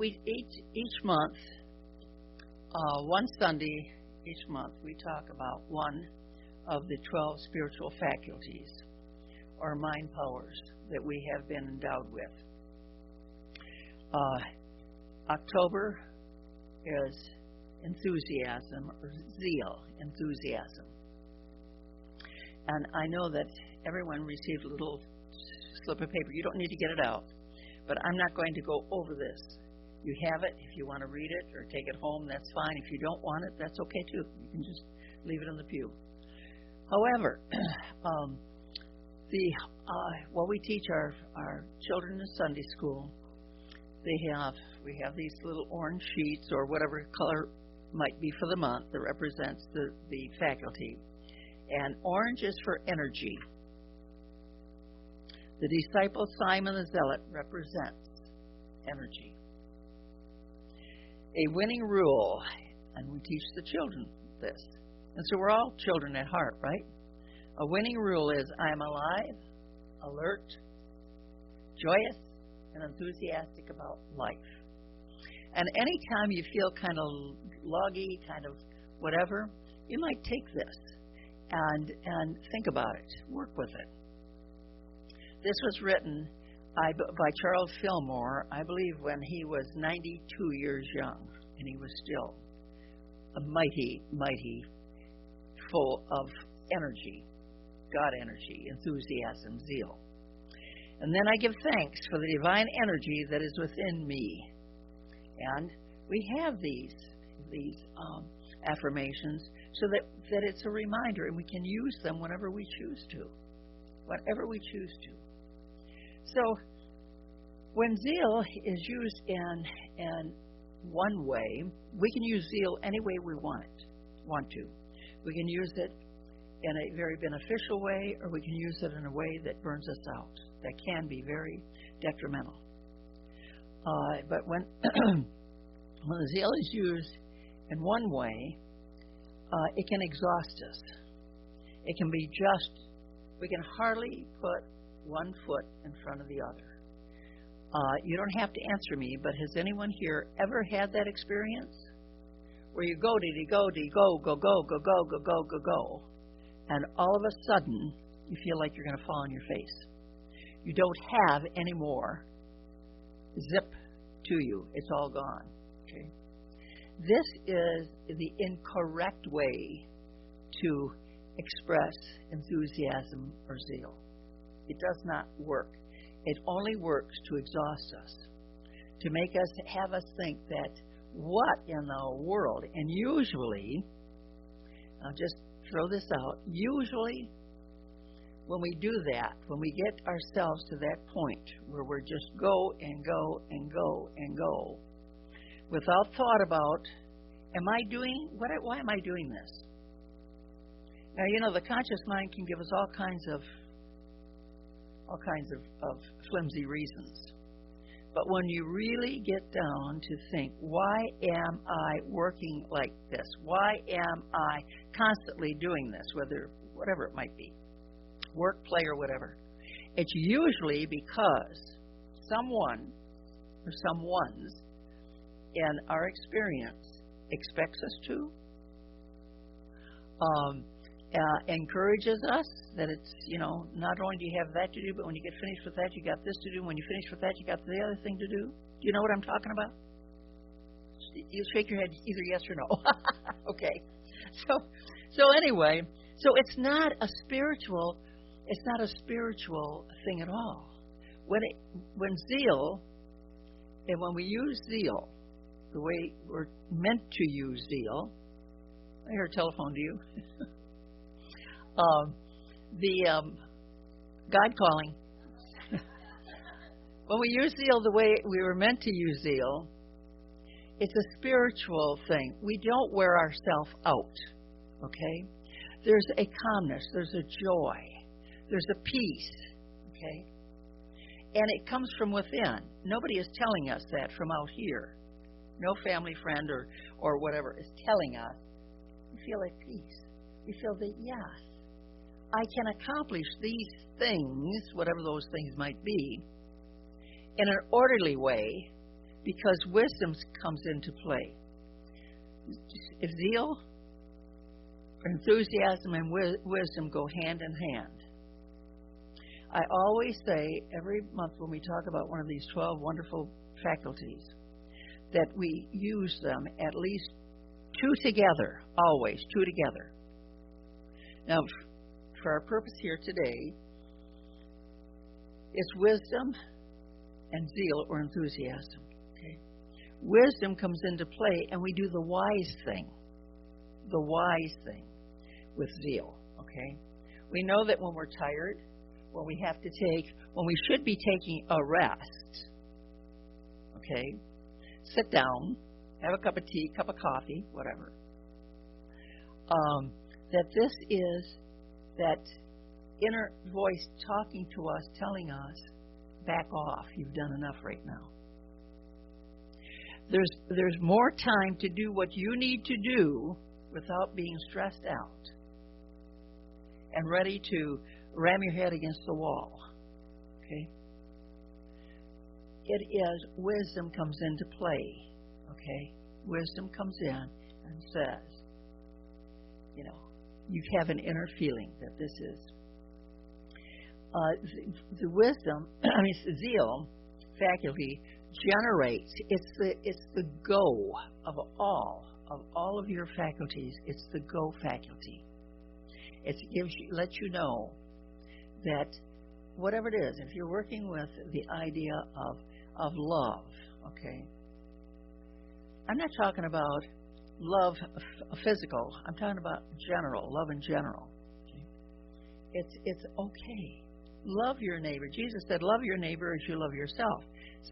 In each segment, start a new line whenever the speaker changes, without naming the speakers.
We each month, one Sunday each month, we talk about one of the 12 spiritual faculties or mind powers that we have been endowed with. October is enthusiasm or zeal, enthusiasm. And I know that everyone received a little slip of paper. You don't need to get it out, but I'm not going to go over this. You have it. If you want to read it or take it home, that's fine. If you don't want it, that's okay too. You can just leave it in the pew. However, what we teach our children in Sunday school, we have these little orange sheets or whatever color might be for the month that represents the faculty. And orange is for energy. The disciple Simon the Zealot represents energy. A winning rule, and we teach the children this. And so we're all children at heart, right? A winning rule is I am alive, alert, joyous, and enthusiastic about life. And anytime you feel kind of loggy, kind of whatever, you might take this and think about it, work with it. This was written by Charles Fillmore, I believe, when he was 92 years young, and he was still a mighty full of energy, God energy, enthusiasm, zeal. And then I give thanks for the divine energy that is within me. And we have these affirmations so that it's a reminder, and we can use them whenever we choose to. Whenever we choose to. So, when zeal is used in one way, we can use zeal any way we want to. We can use it in a very beneficial way, or we can use it in a way that burns us out. That can be very detrimental. But when the zeal is used in one way, it can exhaust us. It can be we can hardly put one foot in front of the other. You don't have to answer me, but has anyone here ever had that experience? Where you go, go, and all of a sudden, you feel like you're going to fall on your face. You don't have any more zip to you. It's all gone. Okay? This is the incorrect way to express enthusiasm or zeal. It does not work. It only works to exhaust us, to make us, have us think that what in the world, and usually, I'll just throw this out, usually when we do that, when we get ourselves to that point where we're just go and go and go and go, without thought about, why am I doing this? Now, the conscious mind can give us all kinds of flimsy reasons. But when you really get down to think, why am I working like this? Why am I constantly doing this, whatever it might be, work, play, or whatever? It's usually because someone or someone's in our experience expects us to, encourages us that it's, not only do you have that to do, but when you get finished with that, you got this to do. When you finish with that, you got the other thing to do. Do you know what I'm talking about? You shake your head either yes or no. Okay. So anyway, it's not a spiritual thing at all. When zeal, and when we use zeal, the way we're meant to use zeal, I hear a telephone, do you? God calling. When we use zeal the way we were meant to use zeal, it's a spiritual thing. We don't wear ourselves out, okay? There's a calmness, there's a joy, there's a peace, okay? And it comes from within. Nobody is telling us that from out here. No family friend or whatever is telling us. We feel at peace. We feel that, yes, I can accomplish these things, whatever those things might be, in an orderly way because wisdom comes into play. If zeal, enthusiasm, and wisdom go hand in hand. I always say every month when we talk about one of these 12 wonderful faculties that we use them at least two together, always two together. Now, for our purpose here today, it's wisdom and zeal or enthusiasm. Okay? Wisdom comes into play, and we do the wise thing with zeal. Okay? We know that when we're tired, when we should be taking a rest, okay, sit down, have a cup of tea, cup of coffee, whatever, that this is that inner voice talking to us, telling us, back off, you've done enough right now. There's more time to do what you need to do without being stressed out and ready to ram your head against the wall. Okay? It is wisdom comes into play. Okay? Wisdom comes in and says, you have an inner feeling that this is. The wisdom, the zeal faculty generates. It's the go of all of your faculties. It's the go faculty. It lets you know that whatever it is, if you're working with the idea of love, okay, I'm not talking about love physical. I'm talking about general, love in general. Okay? It's okay. Love your neighbor. Jesus said, love your neighbor as you love yourself.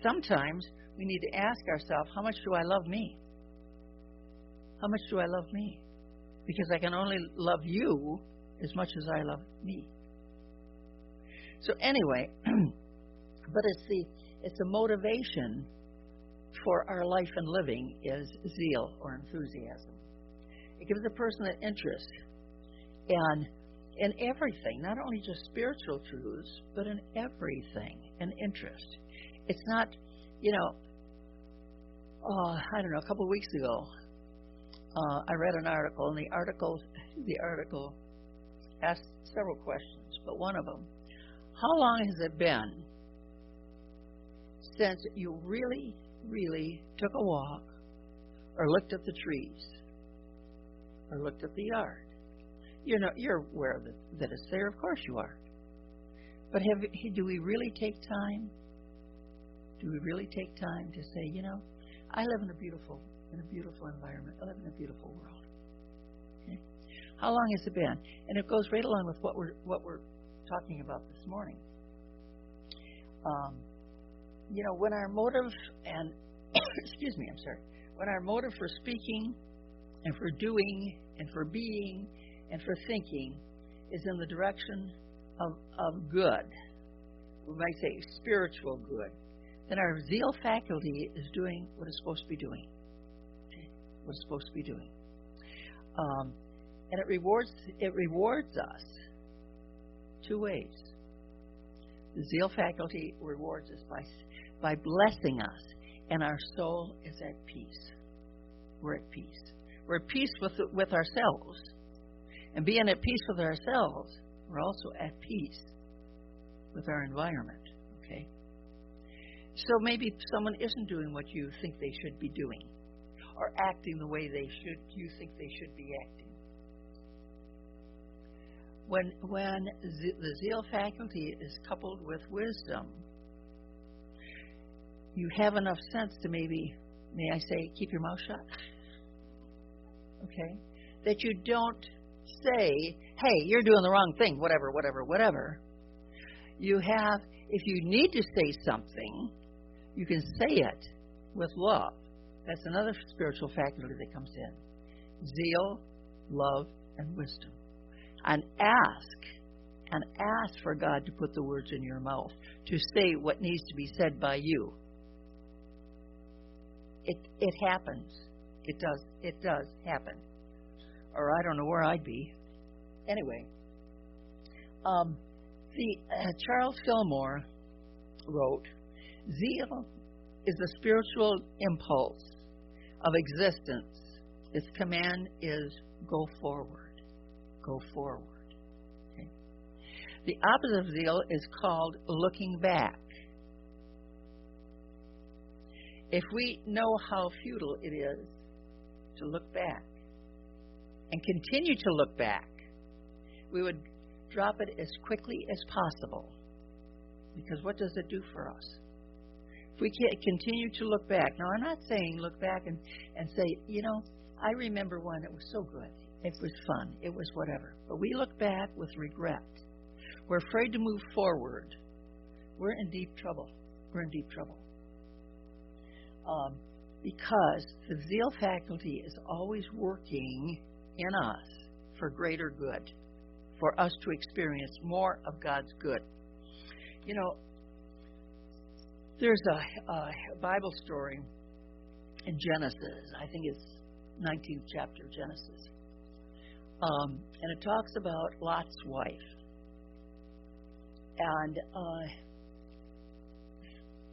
Sometimes we need to ask ourselves, how much do I love me? How much do I love me? Because I can only love you as much as I love me. So anyway, but it's the motivation for our life and living is zeal or enthusiasm. It gives a person an interest in everything, not only just spiritual truths, but in everything, an interest. It's not, I don't know, a couple of weeks ago, I read an article, and the article asked several questions, but one of them, how long has it been since you really, really took a walk or looked at the trees or looked at the yard? You're aware that it's there, of course you are. But do we really take time? Do we really take time to say, I live in a beautiful environment. I live in a beautiful world. Okay? How long has it been? And it goes right along with what we're talking about this morning. When our motive and when our motive for speaking and for doing and for being and for thinking is in the direction of good, we might say spiritual good, then our zeal faculty is doing what it's supposed to be doing. Okay? What it's supposed to be doing. And it rewards us two ways. The zeal faculty rewards us by blessing us, and our soul is at peace. We're at peace. We're at peace with ourselves. And being at peace with ourselves, we're also at peace with our environment. Okay? So maybe someone isn't doing what you think they should be doing, or acting the way you think they should be acting. When the zeal faculty is coupled with wisdom, you have enough sense to maybe, may I say, keep your mouth shut? Okay? That you don't say, hey, you're doing the wrong thing, whatever. You have, if you need to say something, you can say it with love. That's another spiritual faculty that comes in. Zeal, love, and wisdom. And ask for God to put the words in your mouth, to say what needs to be said by you. It happens. It does happen. Or I don't know where I'd be. Anyway, Charles Fillmore wrote, zeal is the spiritual impulse of existence. Its command is go forward. Go forward. Okay? The opposite of zeal is called looking back. If we know how futile it is to look back and continue to look back, we would drop it as quickly as possible. Because what does it do for us? If we can't continue to look back. Now, I'm not saying look back and say, I remember when it was so good. It was fun. It was whatever. But we look back with regret. We're afraid to move forward. We're in deep trouble. We're in deep trouble. Because the zeal faculty is always working in us for greater good, for us to experience more of God's good. There's a Bible story in Genesis. I think it's 19th chapter of Genesis. And it talks about Lot's wife. And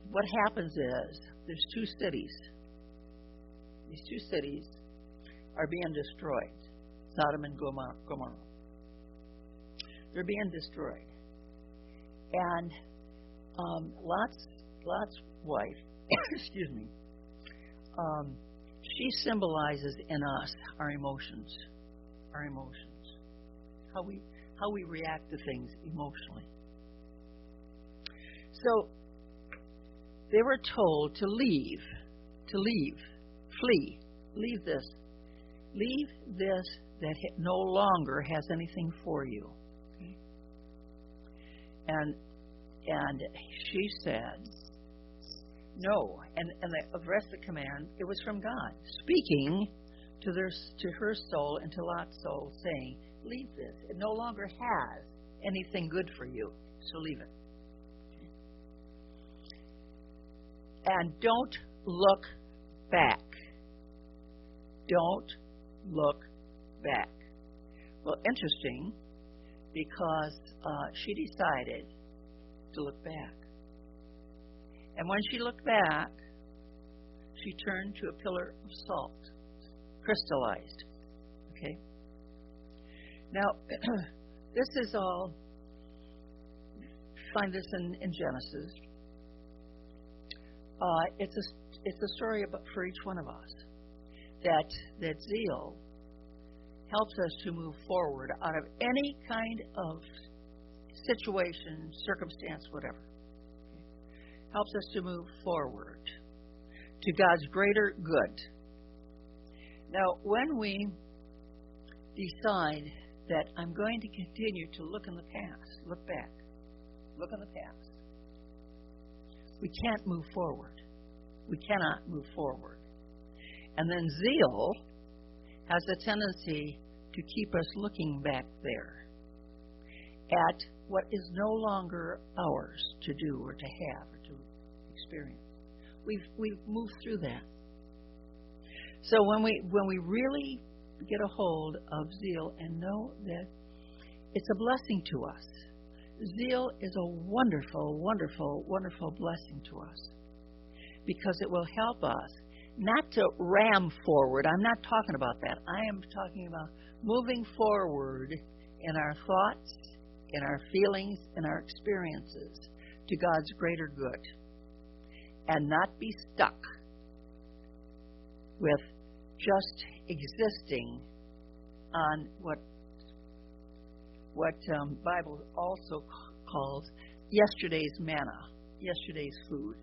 what happens is there's two cities. These two cities are being destroyed. Sodom and Gomorrah. They're being destroyed. And Lot's wife, excuse me, she symbolizes in us our emotions, how we react to things emotionally. So they were told to leave, flee, leave this that no longer has anything for you. Okay? And she said, no. And the rest of the command, it was from God, speaking to her soul and to Lot's soul, saying, leave this. It no longer has anything good for you, so leave it. And don't look back. Don't look back. Well, interesting, because she decided to look back. And when she looked back, she turned to a pillar of salt, crystallized. Okay? Now, this is all, find this in Genesis. It's a story about, for each one of us, that zeal helps us to move forward out of any kind of situation, circumstance, whatever. Okay? Helps us to move forward to God's greater good. Now, when we decide that I'm going to continue to look in the past, look back, look in the past, we can't move forward. We cannot move forward. And then zeal has a tendency to keep us looking back there at what is no longer ours to do or to have or to experience. We've moved through that. So when we really get a hold of zeal and know that it's a blessing to us, zeal is a wonderful, wonderful, wonderful blessing to us because it will help us not to ram forward. I'm not talking about that. I am talking about moving forward in our thoughts, in our feelings, in our experiences to God's greater good and not be stuck with just existing on what Bible also calls yesterday's manna, yesterday's food.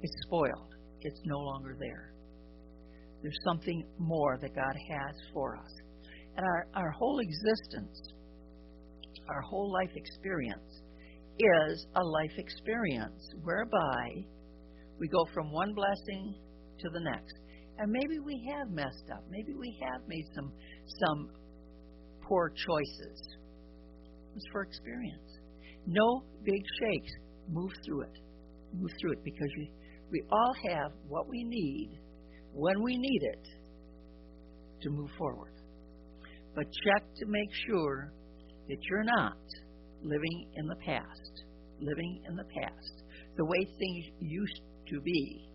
It's spoiled. It's no longer there. There's something more that God has for us. And our whole existence, our whole life experience is a life experience whereby we go from one blessing to the next. And maybe we have messed up. Maybe we have made some poor choices. It's for experience. No big shakes. Move through it. Move through it because we all have what we need when we need it to move forward. But check to make sure that you're not living in the past. Living in the past. The way things used to be,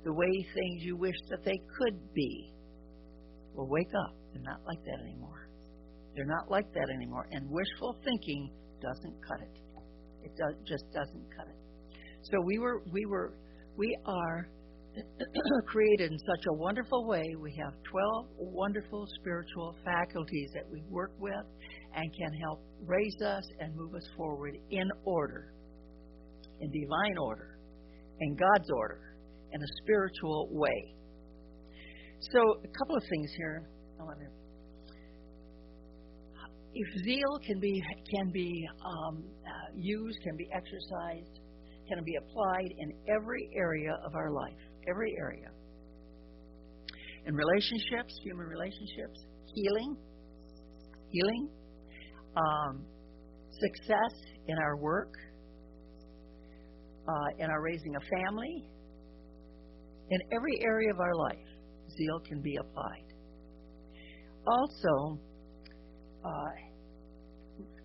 the way things you wish that they could be. Well, wake up. They're not like that anymore. They're not like that anymore. And wishful thinking doesn't cut it. It just doesn't cut it. So we are created in such a wonderful way. We have 12 wonderful spiritual faculties that we work with and can help raise us and move us forward in order, in divine order, in God's order, in a spiritual way. So a couple of things here. If zeal can be used, can be exercised, can be applied in every area of our life, every area. In relationships, human relationships, healing, success in our work, in our raising a family, in every area of our life, zeal can be applied. Also,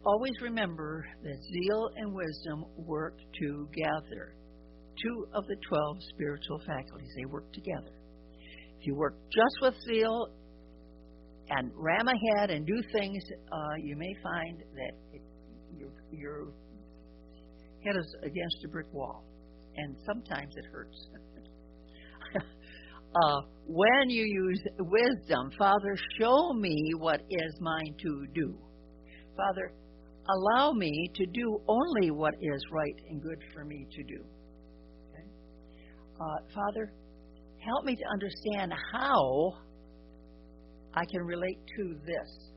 always remember that zeal and wisdom work together. 2 of the 12 spiritual faculties, they work together. If you work just with zeal and ram ahead and do things, you may find that your head is against a brick wall, and sometimes it hurts. When you use wisdom, Father, show me what is mine to do. Father, allow me to do only what is right and good for me to do. Okay? Father, help me to understand how I can relate to this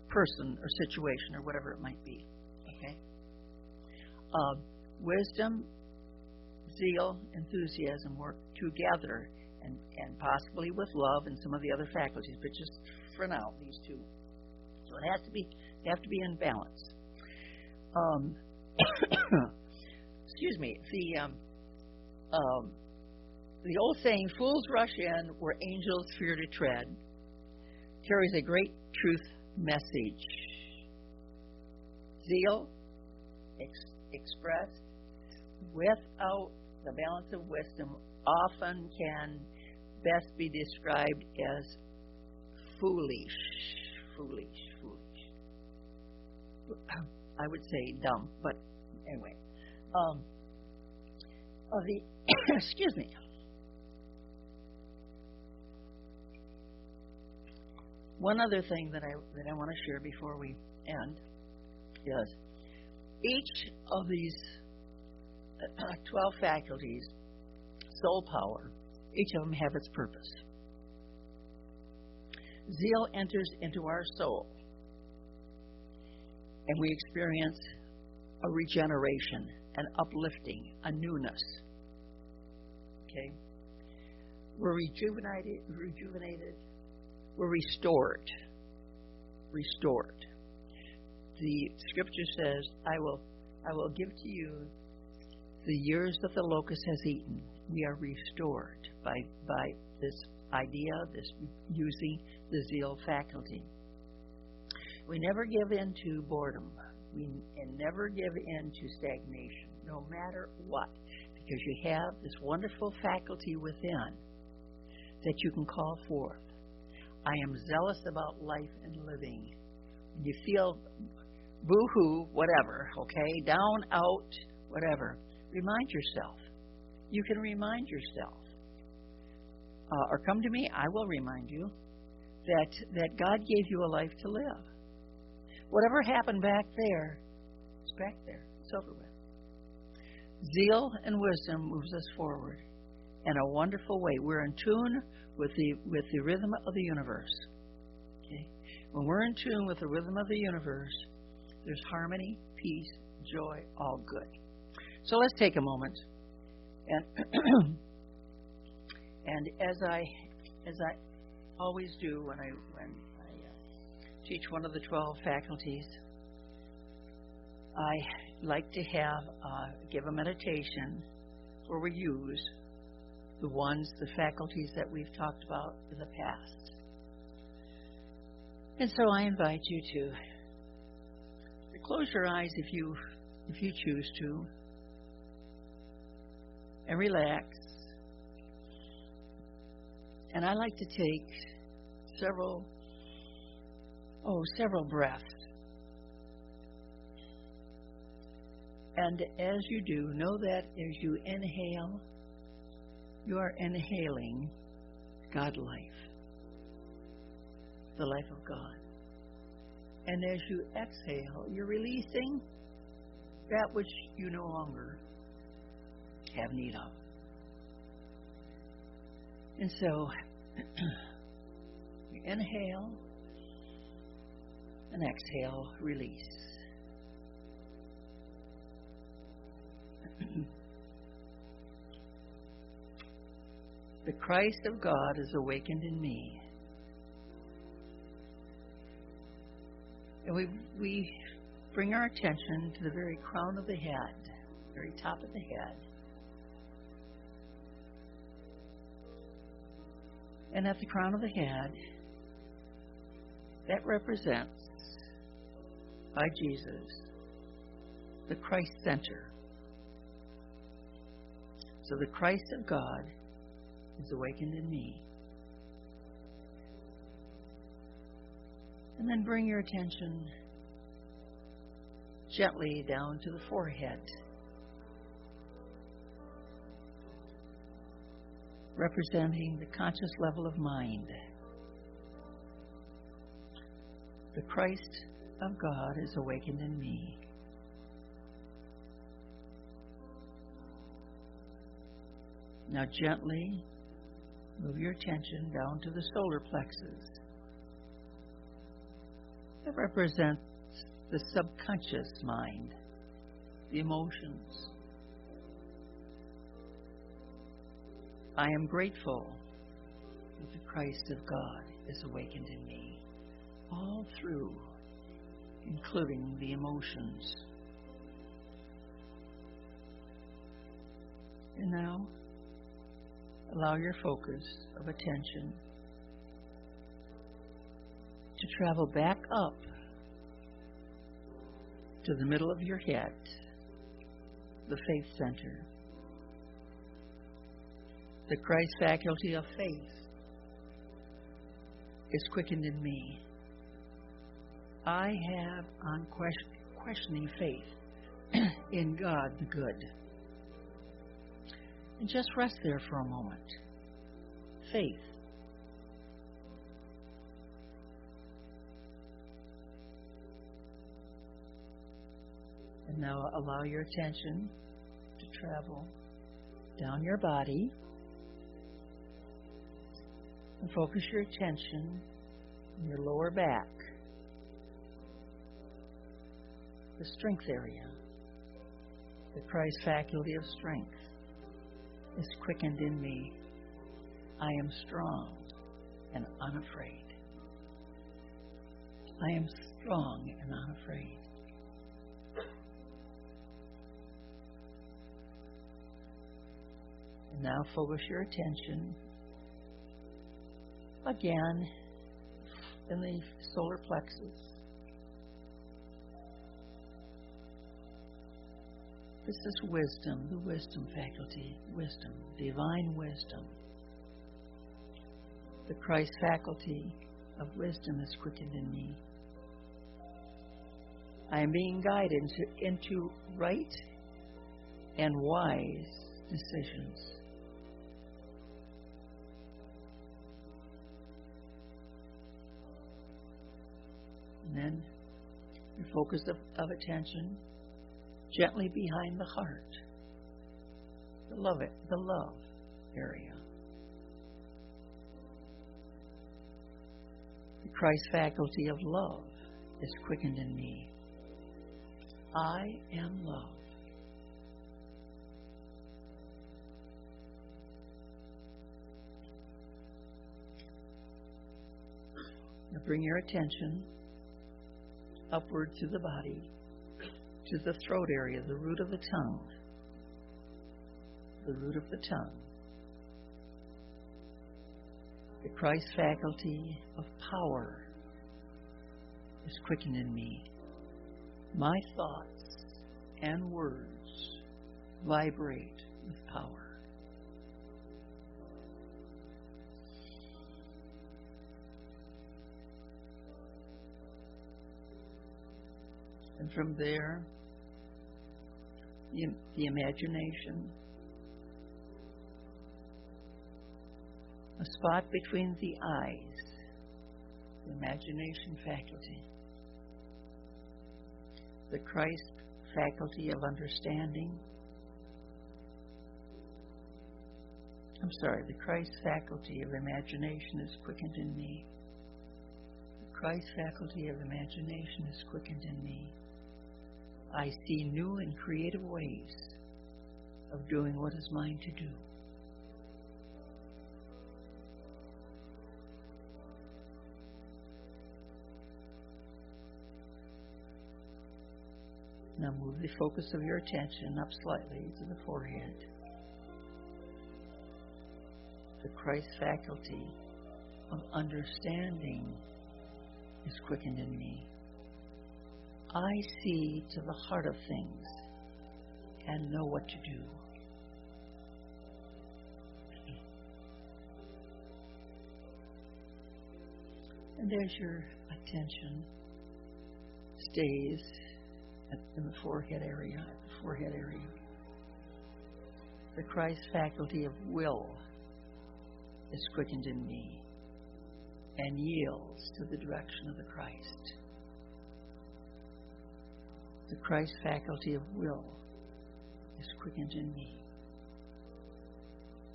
person or situation or whatever it might be. Okay? Wisdom, zeal, enthusiasm work together, and possibly with love and some of the other faculties, but just for now, these 2. So it has to be. They have to be in balance. Excuse me. The old saying, "Fools rush in where angels fear to tread," carries a great truth message. Zeal expressed without the balance of wisdom often can best be described as foolish. I would say dumb, but anyway. Excuse me. One other thing that I want to share before we end is each of these 12 faculties, soul power, each of them have its purpose. Zeal enters into our soul, and we experience a regeneration, an uplifting, a newness. Okay? We're rejuvenated, we're restored. The scripture says, I will give to you the years that the locust has eaten. We are restored by this idea, this using the zeal faculty. We never give in to boredom. And never give in to stagnation, no matter what, because you have this wonderful faculty within that you can call forth. I am zealous about life and living. When you feel boo-hoo, whatever, okay, down, out, whatever, remind yourself. You can remind yourself. Or come to me, I will remind you that God gave you a life to live. Whatever happened back there is back there. It's over with. Zeal and wisdom moves us forward in a wonderful way. We're in tune with the rhythm of the universe. Okay? When we're in tune with the rhythm of the universe, there's harmony, peace, joy, all good. So let's take a moment, and as I always do when I teach one of the 12 faculties, I like to give a meditation where we use the faculties that we've talked about in the past. And so I invite you to close your eyes if you choose to. and relax. And I like to take several breaths. And as you do, know that as you inhale, you are inhaling God life, the life of God. And as you exhale, you're releasing that which you no longer have need of. And so, we inhale and exhale, release. The Christ of God is awakened in me. And we bring our attention to the very crown of the head, very top of the head. And at the crown of the head, that represents, by Jesus, the Christ center. So the Christ of God is awakened in me. And then bring your attention gently down to the forehead, representing the conscious level of mind. The Christ of God is awakened in me. Now gently move your attention down to the solar plexus. That represents the subconscious mind, the emotions. I am grateful that the Christ of God is awakened in me, all through, including the emotions. And now, allow your focus of attention to travel back up to the middle of your head, the faith center. The Christ faculty of faith is quickened in me. I have unquestioning faith in God the good. And just rest there for a moment. Faith. And now allow your attention to travel down your body and focus your attention in your lower back, the strength area. The Christ faculty of strength is quickened in me. I am strong and unafraid. I am strong and unafraid. And now focus your attention again in the solar plexus. This is wisdom, the wisdom faculty, wisdom, divine wisdom. The Christ faculty of wisdom is quickened in me. I am being guided into right and wise decisions. And then your focus of attention gently behind the heart, the love area. The Christ faculty of love is quickened in me. I am love. Now bring your attention upward through the body to the throat area, the root of the tongue. The root of the tongue. The Christ faculty of power is quickened in me. My thoughts and words vibrate with power. And from there, the imagination, a spot between the eyes, the imagination faculty, the Christ faculty of understanding. The Christ faculty of imagination is quickened in me. The Christ faculty of imagination is quickened in me. I see new and creative ways of doing what is mine to do. Now move the focus of your attention up slightly to the forehead. The Christ faculty of understanding is quickened in me. I see to the heart of things and know what to do. And as your attention stays in the forehead area, the Christ faculty of will is quickened in me and yields to the direction of the Christ. The Christ faculty of will is quickened in me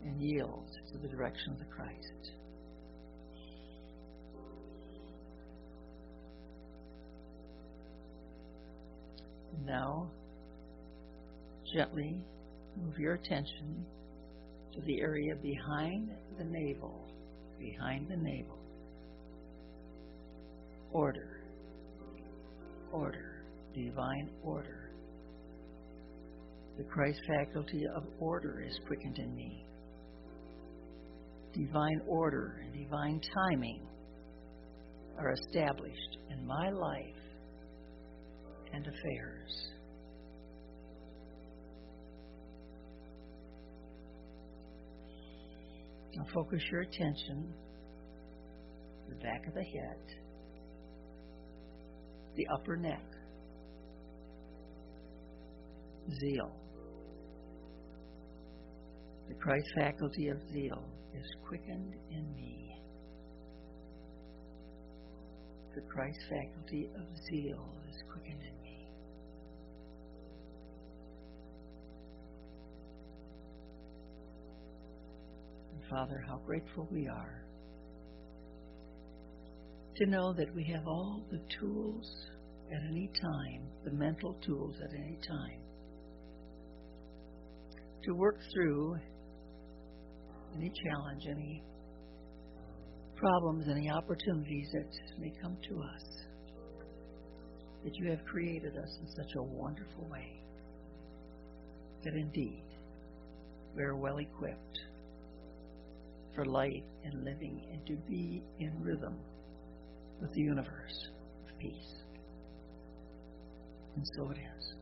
and yields to the direction of the Christ. Now, gently move your attention to the area behind the navel. Order, divine order. The Christ faculty of order is quickened in me. Divine order and divine timing are established in my life and affairs. Now focus your attention to the back of the head, the upper neck, zeal. The Christ faculty of zeal is quickened in me. The Christ faculty of zeal is quickened in me. And Father, how grateful we are to know that we have all the tools at any time, the mental tools at any time, to work through any challenge, any problems, any opportunities that may come to us, that you have created us in such a wonderful way that indeed we are well equipped for life and living and to be in rhythm with the universe of peace. And so it is.